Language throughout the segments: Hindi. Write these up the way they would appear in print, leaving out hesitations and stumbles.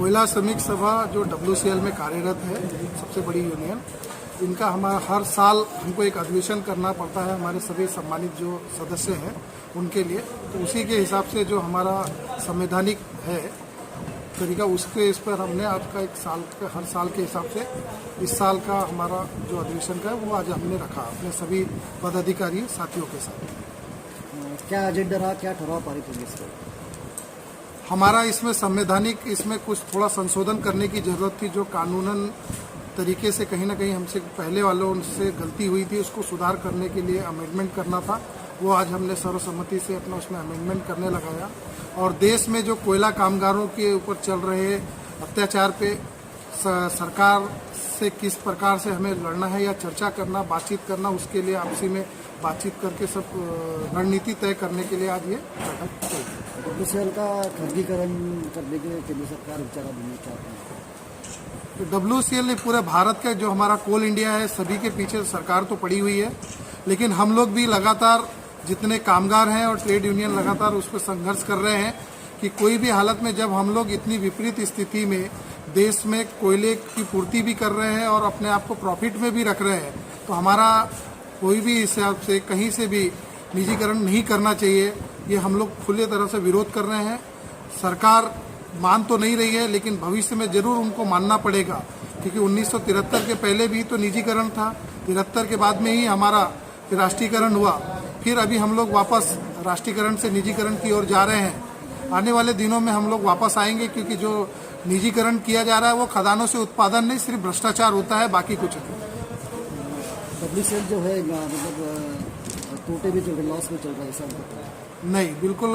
कोयला श्रमिक सभा जो WCL में कार्यरत है, सबसे बड़ी यूनियन, इनका हमारा हर साल हमको एक अधिवेशन करना पड़ता है हमारे सभी सम्मानित जो सदस्य हैं उनके लिए। तो उसी के हिसाब से जो हमारा संवैधानिक है तरीका, उसके इस पर हमने आज का हर साल के हिसाब से इस साल का हमारा जो अधिवेशन का है वो आज हमने रखा अपने सभी पदाधिकारी साथियों के साथ। क्या एजेंडा रहा, क्या ठहराव पारित होगी इस पर? हमारा इसमें संवैधानिक इसमें कुछ थोड़ा संशोधन करने की ज़रूरत थी। जो कानूनन तरीके से कहीं ना कहीं हमसे पहले वालों से गलती हुई थी, उसको सुधार करने के लिए अमेंडमेंट करना था। वो आज हमने सर्वसम्मति से अपना उसमें अमेंडमेंट करने लगाया। और देश में जो कोयला कामगारों के ऊपर चल रहे अत्याचार पे सरकार से किस प्रकार से हमें लड़ना है या चर्चा करना, बातचीत करना, उसके लिए आपसी में बातचीत करके सब रणनीति तय करने के लिए आज ये बैठक हुई। WCL का खासगीकरण करने के लिए केंद्र सरकार विचाराधीन है। तो WCL ने पूरे भारत का जो हमारा कोल इंडिया है, सभी के पीछे सरकार तो पड़ी हुई है, लेकिन हम लोग भी लगातार जितने कामगार हैं और ट्रेड यूनियन लगातार उस पर संघर्ष कर रहे हैं कि कोई भी हालत में जब हम लोग इतनी विपरीत स्थिति में देश में कोयले की पूर्ति भी कर रहे हैं और अपने आप को प्रॉफिट में भी रख रहे हैं, तो हमारा कोई भी हिसाब से कहीं से भी निजीकरण नहीं करना चाहिए। ये हम लोग खुले तरह से विरोध कर रहे हैं। सरकार मान तो नहीं रही है, लेकिन भविष्य में जरूर उनको मानना पड़ेगा, क्योंकि 1973 के पहले भी तो निजीकरण था, 73 के बाद में ही हमारा राष्ट्रीयकरण हुआ, फिर अभी हम लोग वापस राष्ट्रीयकरण से निजीकरण की ओर जा रहे हैं। आने वाले दिनों में हम लोग वापस आएंगे, क्योंकि जो निजीकरण किया जा रहा है वो खदानों से उत्पादन नहीं, सिर्फ भ्रष्टाचार होता है, बाकी कुछ नहीं। WCL जो है मतलब टोटे भी चल रहे, लॉस में चल रहा है, सब नहीं, बिल्कुल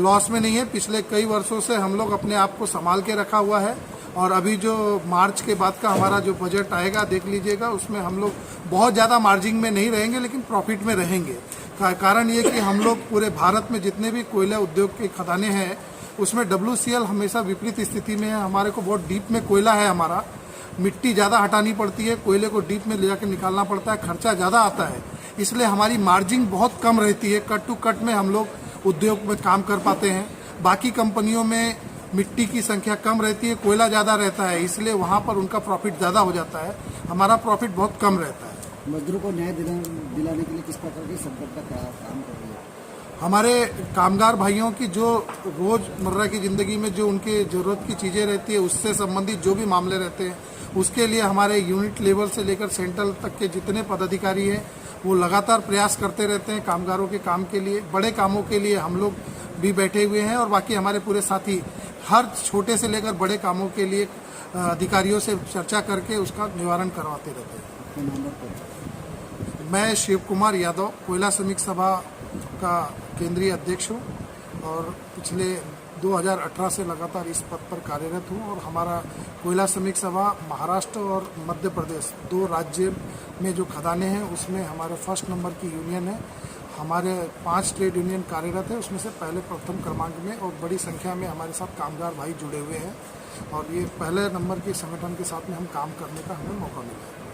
लॉस में नहीं है। पिछले कई वर्षों से हम लोग अपने आप को संभाल के रखा हुआ है, और अभी जो मार्च के बाद का हमारा जो बजट आएगा देख लीजिएगा, उसमें हम लोग बहुत ज़्यादा मार्जिन में नहीं रहेंगे, लेकिन प्रॉफिट में रहेंगे। कारण ये कि हम लोग पूरे भारत में जितने भी कोयला उद्योग के खदाने हैं उसमें WCL हमेशा विपरीत स्थिति में है। हमारे को बहुत डीप में कोयला है, हमारा मिट्टी ज़्यादा हटानी पड़ती है, कोयले को डीप में ले जाकर निकालना पड़ता है, खर्चा ज़्यादा आता है, इसलिए हमारी मार्जिन बहुत कम रहती है। कट टू कट में हम लोग उद्योग में काम कर पाते हैं। बाकी कंपनियों में मिट्टी की संख्या कम रहती है, कोयला ज़्यादा रहता है, इसलिए वहाँ पर उनका प्रॉफिट ज़्यादा हो जाता है, हमारा प्रॉफिट बहुत कम रहता है। मजदूरों को न्याय दिलाने के लिए किस प्रकार की संगठन का काम कर रही है? हमारे कामगार भाइयों की जो रोज़मर्रा की ज़िंदगी में जो उनकी ज़रूरत की चीज़ें रहती है, उससे संबंधित जो भी मामले रहते हैं, उसके लिए हमारे यूनिट लेवल से लेकर सेंट्रल तक के जितने पदाधिकारी हैं वो लगातार प्रयास करते रहते हैं कामगारों के काम के लिए। बड़े कामों के लिए हम लोग भी बैठे हुए हैं, और बाकी हमारे पूरे साथी हर छोटे से लेकर बड़े कामों के लिए अधिकारियों से चर्चा करके उसका निवारण करवाते रहते हैं। मैं शिव कुमार यादव कोयला श्रमिक सभा का केंद्रीय अध्यक्ष हूँ, और पिछले 2018 से लगातार इस पद पर कार्यरत हूँ। और हमारा कोयला श्रमिक सभा महाराष्ट्र और मध्य प्रदेश 2 राज्य में जो खदाने हैं उसमें हमारे फर्स्ट नंबर की यूनियन है। हमारे 5 ट्रेड यूनियन कार्यरत है, उसमें से पहले प्रथम क्रमांक में, और बड़ी संख्या में हमारे साथ कामगार भाई जुड़े हुए हैं, और ये पहले नंबर के संगठन के साथ में हम काम करने का हमें मौका मिला है।